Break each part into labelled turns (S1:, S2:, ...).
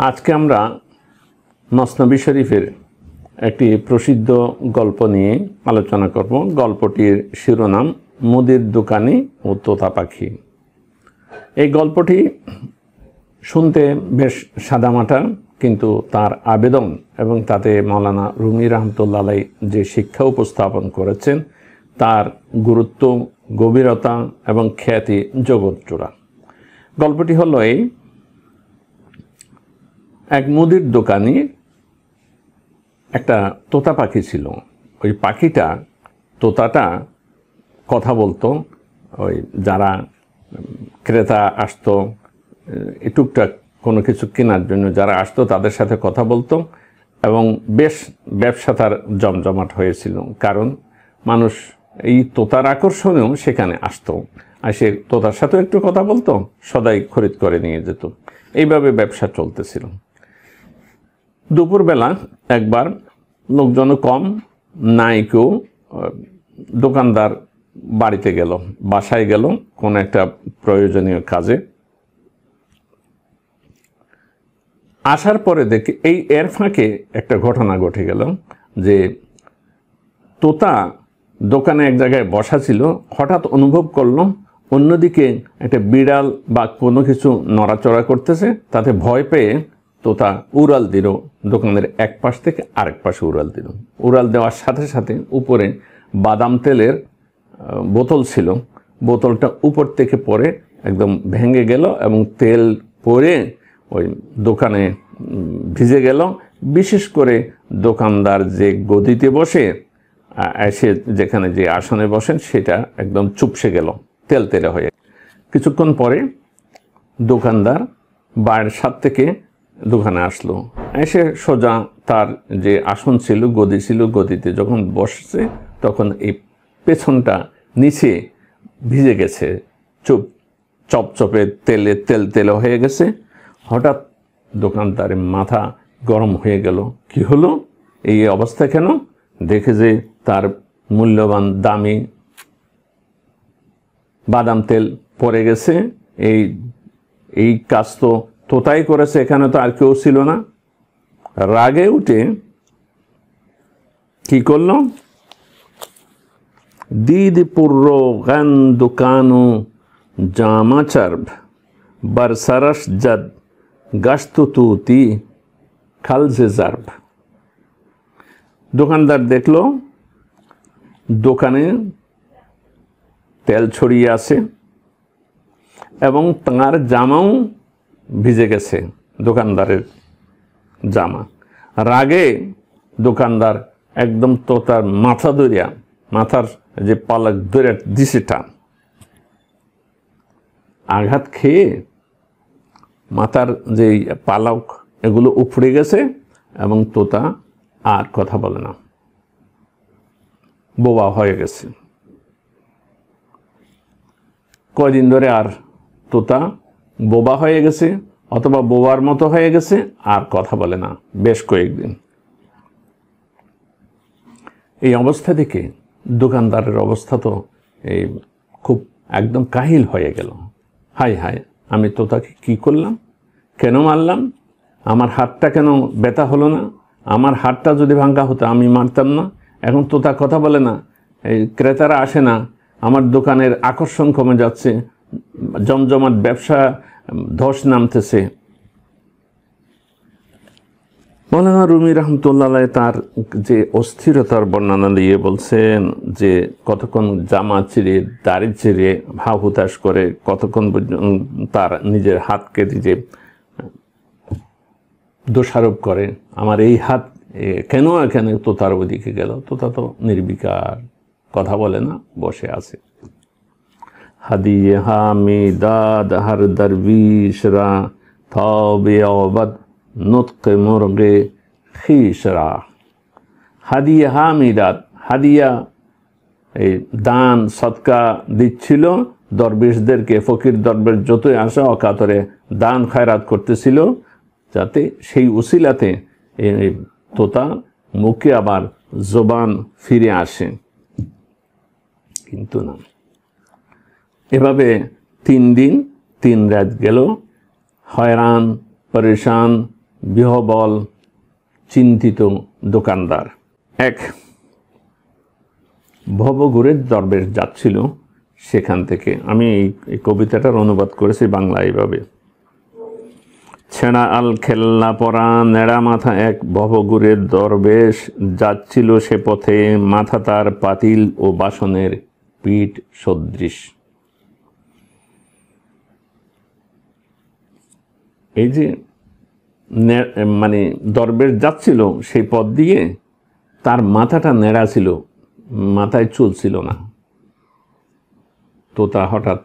S1: আজকে আমরা মসনবী শরীফের একটি প্রসিদ্ধ গল্প নিয়ে আলোচনা করব। গল্পটির শিরোনাম মুদির দোকানি ও তোতা পাখি। এই গল্পটি শুনতে বেশ সাদামাটা, কিন্তু তার আবেদন এবং তাতে মাওলানা রুমি রহমতুল্লাহ আলাইহি যে শিক্ষা উপস্থাপন করেছেন তার গুরুত্ব, গভীরতা এবং খ্যাতি জগৎজোড়া। গল্পটি হলো এই: এক মুদির দোকানি একটা তোতা পাখি ছিল। ওই পাখিটা, তোতাটা কথা বলতো। ওই যারা ক্রেতা আসতো টুকটাক কোনো কিছু কেনার জন্য যারা আসতো তাদের সাথে কথা বলতো এবং বেশ ব্যবসা তার জমজমাট হয়েছিল, কারণ মানুষ এই তোতার আকর্ষণেও সেখানে আসতো, আর সে তোতার সাথেও একটু কথা বলতো, সদাই খরিদ করে নিয়ে যেত। এইভাবে ব্যবসা চলতেছিল। দুপুরবেলা একবার লোকজনও কম, নাই কেউ, দোকানদার বাড়িতে গেল, বাসায় গেল কোনো একটা প্রয়োজনীয় কাজে। আসার পরে দেখি এর ফাঁকে একটা ঘটনা ঘটে গেল যে তোতা দোকানে এক জায়গায় বসা ছিল, হঠাৎ অনুভব করলো অন্যদিকে একটা বিড়াল বা কোনো কিছু নড়াচড়া করতেছে। তাতে ভয় পেয়ে তোতা উড়াল দিল, দোকানের এক পাশ থেকে আরেক পাশে উড়াল দিল। উড়াল দেওয়ার সাথে সাথে উপরে বাদাম তেলের বোতল ছিল, বোতলটা উপর থেকে পড়ে একদম ভেঙে গেল এবং তেল পড়ে ওই দোকানে ভিজে গেল। বিশেষ করে দোকানদার যে গদিতে বসে এসে যেখানে যে আসনে বসেন সেটা একদম চুপসে গেল, তেল তেলে হয়ে। কিছুক্ষণ পরে দোকানদার বাইরের ছাদ থেকে দোকানে আসলো, এসে সোজা তার যে আসন ছিল, গদি ছিল, গদিতে যখন বসছে তখন এই পেছনটা নিচে ভিজে গেছে, চপচপে তেল তেলে হয়ে গেছে। হঠাৎ দোকানদারের মাথা গরম হয়ে গেল, কি হলো, এই অবস্থা কেন? দেখে যে তার মূল্যবান দামি বাদাম তেল পড়ে গেছে। এই কাজ তো তোতাই করেছে, এখানে তো আর কেউ ছিল না। রাগে উঠে কি করলো, দিদ পুর্রো গান দোকানো জামাচার্ভ বরসরস জদ গাস্তু তুতি খালজে জার্ভ। দোকানদার দেখলো দোকানে তেল ছড়িয়ে আছে এবং তার জামাও ভিজে গেছে, দোকানদারের জামা। রাগে দোকানদার একদম তোতার মাথার যে পালক ধরে দিছে টান, আঘাত খেয়ে মাথার যে পালক এগুলো উপড়ে গেছে এবং তোতা আর কথা বলে না, বোবা হয়ে গেছে। কয়দিন ধরে আর তোতা বোবা হয়ে গেছে অথবা বোবার মতো হয়ে গেছে, আর কথা বলে না বেশ কয়েকদিন। এই অবস্থা থেকে দোকানদারের অবস্থা তো এই খুব একদম কাহিল হয়ে গেল। হায় হায়, আমি তোতাকে কি করলাম, কেন মারলাম, আমার হাতটা কেন ব্যথা হলো না? আমার হাতটা যদি ভাঙা হতো আমি মারতাম না। এখন তোতা কথা বলে না, এই ক্রেতারা আসে না, আমার দোকানের আকর্ষণ কমে যাচ্ছে, জমজমাট ব্যবসা ধস নামতেছে। মাওলানা রুমি রহমতুল্লাহ আলাইহি তার যে অস্থিরতার বর্ণনা দিয়ে বলছেন যে কতক্ষণ জামা চিরে, দাড়ি চিরে ভাব হুতাশ করে, কতক্ষণ তার নিজের হাতকে যে দোষারোপ করে, আমার এই হাত কেন এখানে তোতার ওদিকে গেল। তোতা তো নির্বিকার, কথা বলে না, বসে আছে। হাদিয়ে হামিদাদ হার দরবিশরা তবে অবদ নুতকে মুরগে খিসরা। হাদিয়া হামিদাত, হাদিয়া এই দান সদকা দিচ্ছিল দরবেশদেরকে, ফকির দরবেশ যতই আসে অকাতরে দান খায়রাত করতেছিল, যাতে সেই উসিলাতে এই তোতা মুখে আবার জবান ফিরে আসে। কিন্তু না, এভাবে 3 দিন 3 রাত গেল। হয়রান পরেশান বিহবল চিন্তিত দোকানদার। এক ভবঘুরের দরবেশ যাচ্ছিল, সেখান থেকে আমি এই কবিতাটার অনুবাদ করেছি বাংলা এইভাবে। ছেঁড়া আল খেল্লা পরা নেড়া মাথা এক ভবঘুরের দরবেশ যাচ্ছিল সে পথে, মাথা তার পাতিল ও বাসনের পিঠ সদৃশ। এই যে মানে দরবেশ যাচ্ছিল সেই পথ দিয়ে, তার মাথাটা নেড়া ছিল, মাথায় চুল ছিল না। তোতা হঠাৎ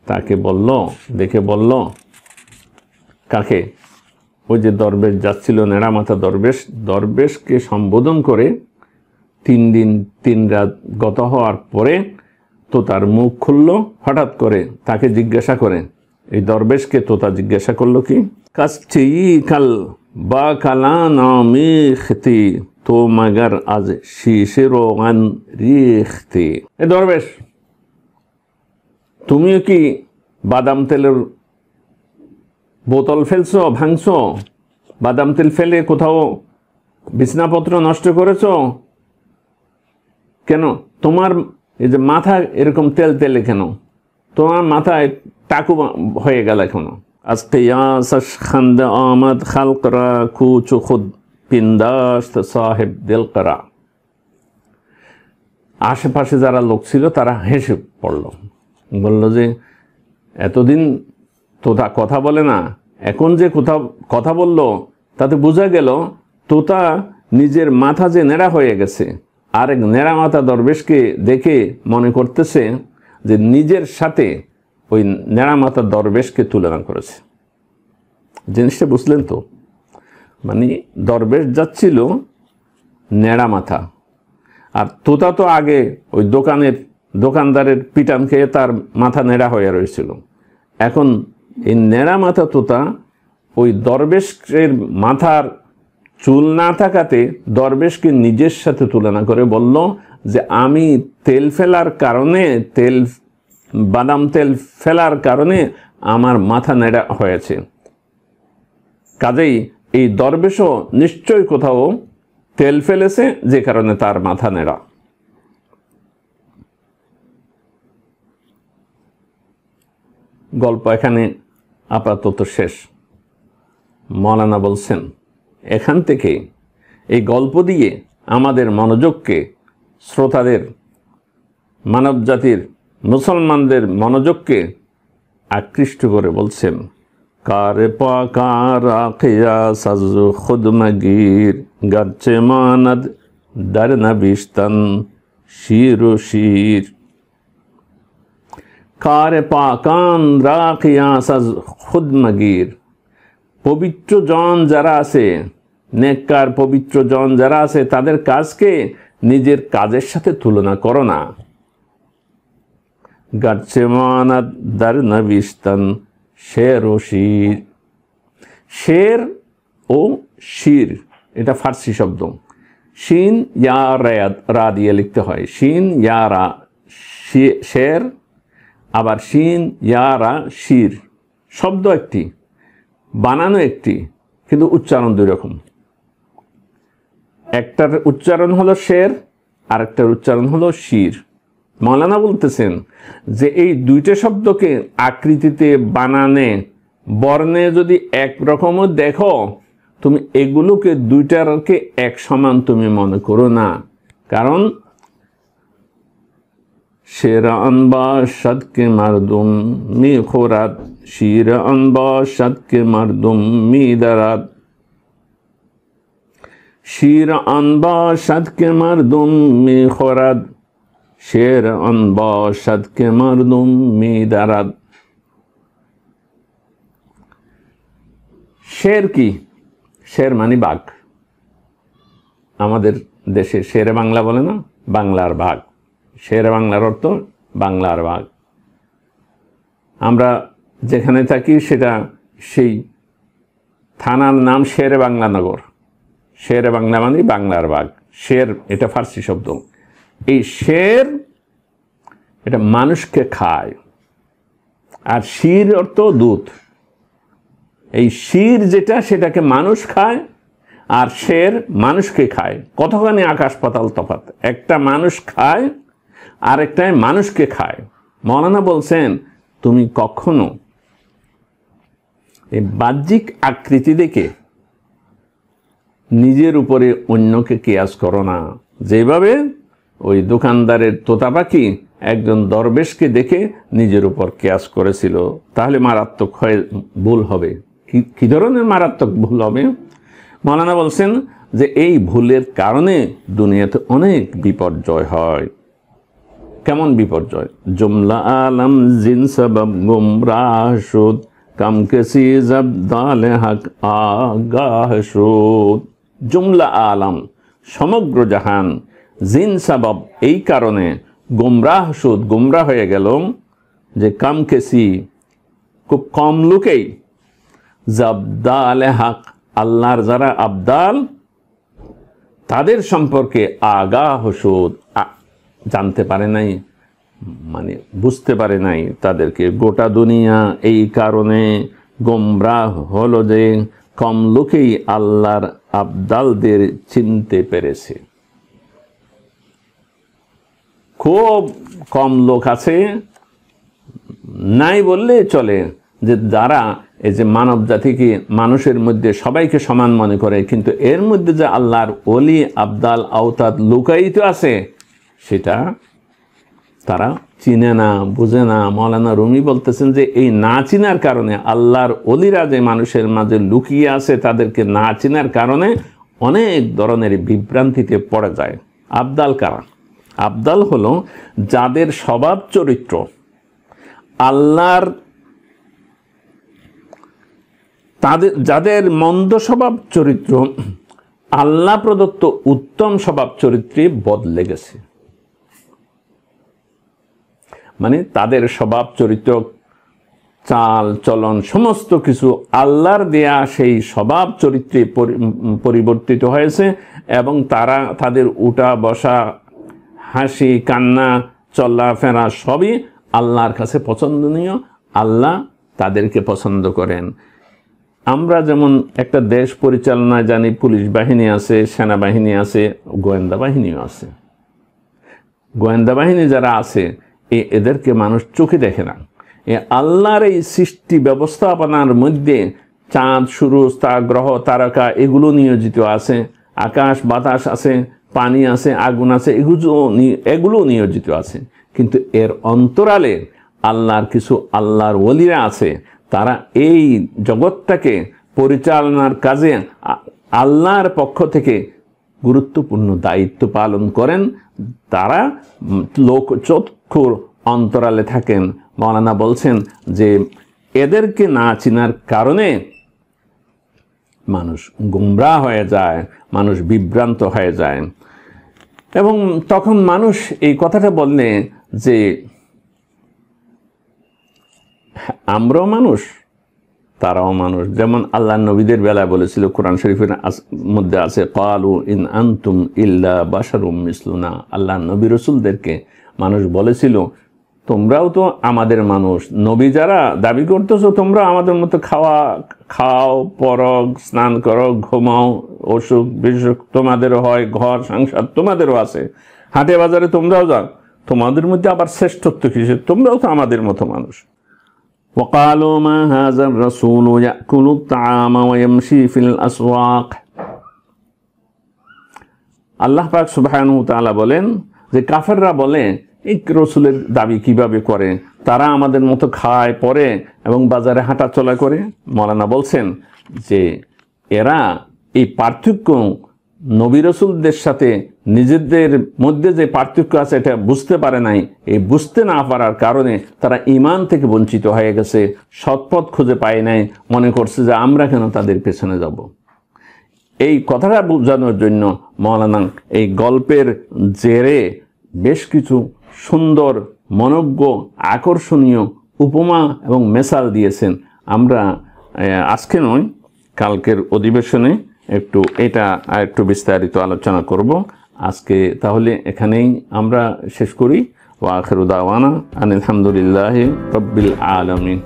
S1: তাকে বলল, দেখে বলল, কাকে? ওই যে দরবেশ যাচ্ছিল, নেড়া মাথা দরবেশ, দরবেশকে সম্বোধন করে 3 দিন 3 রাত গত হওয়ার পরে তোতার মুখ খুলল হঠাৎ করে। তাকে জিজ্ঞাসা করে, এই দরবেশকে তোতা জিজ্ঞাসা করলো কি, কাছে কাল বা কালা নামি খেতি তো মাগার আজ শিশিরোগান রিখতি। এ দরবেশ, তুমিও কি বাদাম তেলের বোতল ফেলছো, ভাঙছো? বাদাম তেল ফেলে কোথাও বিছনাপত্র নষ্ট করেছো? কেন তোমার এই যে মাথা এরকম তেল তেলে কেন? তোমার মাথায় টাকু হয়ে গেল এখনো। আজকে খান্দ আহমদ খালকরা কুচু খুদ পিন্দাস্ত সাহেব দিল করা। আশেপাশে যারা লোক ছিল তারা হেসে পড়ল, বলল যে এতদিন তোতা কথা বলে না, এখন যে কথা বলল তাতে বোঝা গেল তোতা নিজের মাথা যে নেড়া হয়ে গেছে। আরেক নেড়া মাথা দরবেশকে দেখে মনে করতেছে যে নিজের সাথে ওই নেড়া মাথা দরবেশকে তুলনা করেছে। জিনিসটা বুঝলেন তো? মানে দরবেশ যাচ্ছিল নেড়া মাথা, আর তোতা তো আগে ওই দোকানদারের পিটান খেয়ে তার মাথা নেড়া হয়ে রয়েছিল। এখন এই নেড়া মাথা তোতা ওই দরবেশের মাথার চুল না থাকাতে দরবেশকে নিজের সাথে তুলনা করে বলল যে আমি তেল ফেলার কারণে, বাদাম তেল ফেলার কারণে আমার মাথা নেড়া হয়েছে। কাজেই এই দরবেশও নিশ্চয়ই কোথাও তেল ফেলেছে, যে কারণে তার মাথা নেড়া। গল্প এখানে আপাতত শেষ। মৌলানা বলছেন, এখান থেকে এই গল্প দিয়ে আমাদের মনোযোগকে, শ্রোতাদের, মানব জাতির, মুসলমানদের মনোযোগকে আকৃষ্ট করে বলছেন, কারে পাকার আখিয়া সাজু খুদমগীর গাচ্ছে মানদ দার নবিস্তান শির শির। কারে পাকান রাখিয়া সাজ খুদমগীর, পবিত্র জন যারা আছে, নেককার পবিত্র জন যারা আছে, তাদের কাজকে নিজের কাজের সাথে তুলনা করো না। গাচ্ছে মানাদ দার নবিস্তান শের ও শির। শের ও শির এটা ফার্সি শব্দ। শিন ইয়া রা দিয়ে লিখতে হয়। শিন ইয়া রা শের, আবার শিন ইয়া রা শির। শব্দ একটি, বানানো একটি, কিন্তু উচ্চারণ 2 রকম। একটার উচ্চারণ হলো শের, আর একটার উচ্চারণ হলো শির। মৌলানা বলতেছেন যে এই 2টা শব্দকে আকৃতিতে, বানানে, বর্ণে যদি একরকমও দেখো, তুমি এগুলোকে 2টাকে এক সমান তুমি মনে করো না। কারণ শের আনবাসাদ কে মারদুম মি খোরাত, শির আনবাসাদ কে মারদুম মি দারাত। শির আনবাসাদ কে মারদুম মি খোরাত, শের আনবাসাদ কে মারদুম মি দারাত। শের কি? শের মানে বাঘ। আমাদের দেশে শেরে বাংলা বলে না, বাংলার বাঘ। শেরে বাংলার অর্থ বাংলার বাঘ। আমরা যেখানে থাকি সেটা সেই থানার নাম শেরে বাংলা নগর। শেরে বাংলা মানে বাংলার বাঘ। শের এটা ফার্সি শব্দ। এই শের এটা মানুষকে খায়, আর শির অর্থ দুধ। এই শির যেটা সেটাকে মানুষ খায়, আর শের মানুষকে খায়। কতখানি আকাশ পাতাল তফাৎ। একটা মানুষ খায় আর একটাই মানুষকে খায়। মৌলানা বলছেন তুমি কখনো এই বাহ্যিক আকৃতি দেখে নিজের উপরে অন্যকে কিয়াস করো না। যেভাবে ওই দোকানদারের তোতা পাখি একজন দরবেশকে দেখে নিজের উপর কিয়াস করেছিল, তাহলে মারাত্মক ভুল হবে। কি ধরনের মারাত্মক ভুল হবে? মৌলানা বলছেন যে এই ভুলের কারণে দুনিয়াতে অনেক বিপর্যয় হয়। কেমন বিপর্যয়? জুমলা আলম জিন সবব গুমরাহ শুদ কাম কেসি জব দালে হক আগাহ শুদ। জুমলা আলম, সমগ্র জাহান, জিন সবব, এই কারণে গুমরাহ শুদ, গুমরাহ হয়ে গেল। যে কাম কেসি, খুব কম লোকেই, জব দালে হক, আল্লাহর যারা আবদাল তাদের সম্পর্কে আগাহ শুদ, জানতে পারে নাই, মানে বুঝতে পারে নাই তাদেরকে। গোটা দুনিয়া এই কারণে গোমরাহ হলো যে কম লোকেই আল্লাহর আবদালদের চিনতে পেরেছে। খুব কম লোক আছে, নাই বললে চলে, যে যারা এই যে মানব জাতিকে, মানুষের মধ্যে সবাইকে সমান মনে করে, কিন্তু এর মধ্যে যে আল্লাহর ওলি আবদাল আওতাদ লুকায়িত আছে সেটা তারা চিনে না, বুঝে না। মৌলানা রুমি বলতেছেন যে এই না চিনার কারণে, আল্লাহর ওলিরা যে মানুষের মাঝে লুকিয়ে আছে তাদেরকে না চিনার কারণে অনেক ধরনের বিভ্রান্তিতে পড়ে যায়। আবদাল কারা? আবদাল হলো যাদের স্বভাব চরিত্র আল্লাহর, যাদের মন্দ স্বভাব চরিত্র আল্লাহ প্রদত্ত উত্তম স্বভাব চরিত্রে বদলে গেছে। মানে তাদের স্বভাব চরিত্র, চাল চলন, সমস্ত কিছু আল্লাহর দেয়া সেই স্বভাব চরিত্রে পরিবর্তিত হয়েছে, এবং তারা তাদের উঠা বসা, হাসি কান্না, চলাফেরা সবই আল্লাহর কাছে পছন্দনীয়। আল্লাহ তাদেরকে পছন্দ করেন। আমরা যেমন একটা দেশ পরিচালনায় জানি পুলিশ বাহিনী আছে, সেনাবাহিনী আছে, গোয়েন্দা বাহিনীও আছে। গোয়েন্দা বাহিনী যারা আছে এদেরকে মানুষ চোখে দেখে না। আল্লাহর এই সৃষ্টি ব্যবস্থাপনার মধ্যে চাঁদ, সূরজ, গ্রহ, তারকা এগুলো নিয়োজিত আছে, আকাশ বাতাস আছে, পানি আছে, আগুন আছে, এগুলো নিয়োজিত আছে। কিন্তু এর অন্তরালে আল্লাহর কিছু আল্লাহর ওলিরা আছে, তারা এই জগৎটাকে পরিচালনার কাজে আল্লাহর পক্ষ থেকে গুরুত্বপূর্ণ দায়িত্ব পালন করেন। তারা লোকচক্ষুর অন্তরালে থাকেন। মৌলানা বলছেন যে এদেরকে না চিনার কারণে মানুষ গুমরাহ হয়ে যায়, মানুষ বিভ্রান্ত হয়ে যায়। এবং তখন মানুষ এই কথাটা বললে যে আমরাও মানুষ, তারাও মানুষ। যেমন আল্লাহ নবীদের বেলায় বলেছিল, কোরআন শরীফের মধ্যে আছে, ক্বালু ইন আনতুম ইল্লা বাশারুম মিসলুনা। আল্লাহ নবী রসুলদেরকে মানুষ বলেছিল, তোমরাও তো আমাদের মানুষ। নবী যারা দাবি করতেছো তোমরা আমাদের মতো খাও, পরো, স্নান করো, ঘুমাও, অসুখ বিসুখ তোমাদেরও হয়, ঘর সংসার তোমাদেরও আছে, হাটে বাজারে তোমরাও যাও, তোমাদের মধ্যে আবার শ্রেষ্ঠত্ব কিসের? তোমরাও তো আমাদের মতো মানুষ। وقالوا ما هذا الرسول يأكل الطعام ويمشي في الأسواق। আল্লাহ পাক সুবহানাহু ওয়া তাআলা বলেন যে কাফেররা বলে এই রসুলের দাবি কিভাবে করে, তারা আমাদের মতো খায়, পরে এবং বাজারে হাঁটা চলা করে। মৌলানা বলছেন যে এরা এই পার্থক্য নবী রসুলদের সাথে নিজেদের মধ্যে যে পার্থক্য আছে এটা বুঝতে পারে নাই। এই বুঝতে না পারার কারণে তারা ঈমান থেকে বঞ্চিত হয়ে গেছে, সৎপথ খুঁজে পায় নাই, মনে করছে যে আমরা কেন তাদের পেছনে যাব। এই কথাটা বোঝানোর জন্য মৌলানা এই গল্পের জেরে বেশ কিছু সুন্দর, মনোজ্ঞ, আকর্ষণীয় উপমা এবং মেসাল দিয়েছেন। আমরা আজকে নয়, কালকের অধিবেশনে এটা একটু বিস্তারিত আলোচনা করব। আজকে তাহলে এখানেই আমরা শেষ করি। ওয়া আখিরু দাওয়ানা আনিল হামদুলিল্লাহি রাব্বিল আলামিন।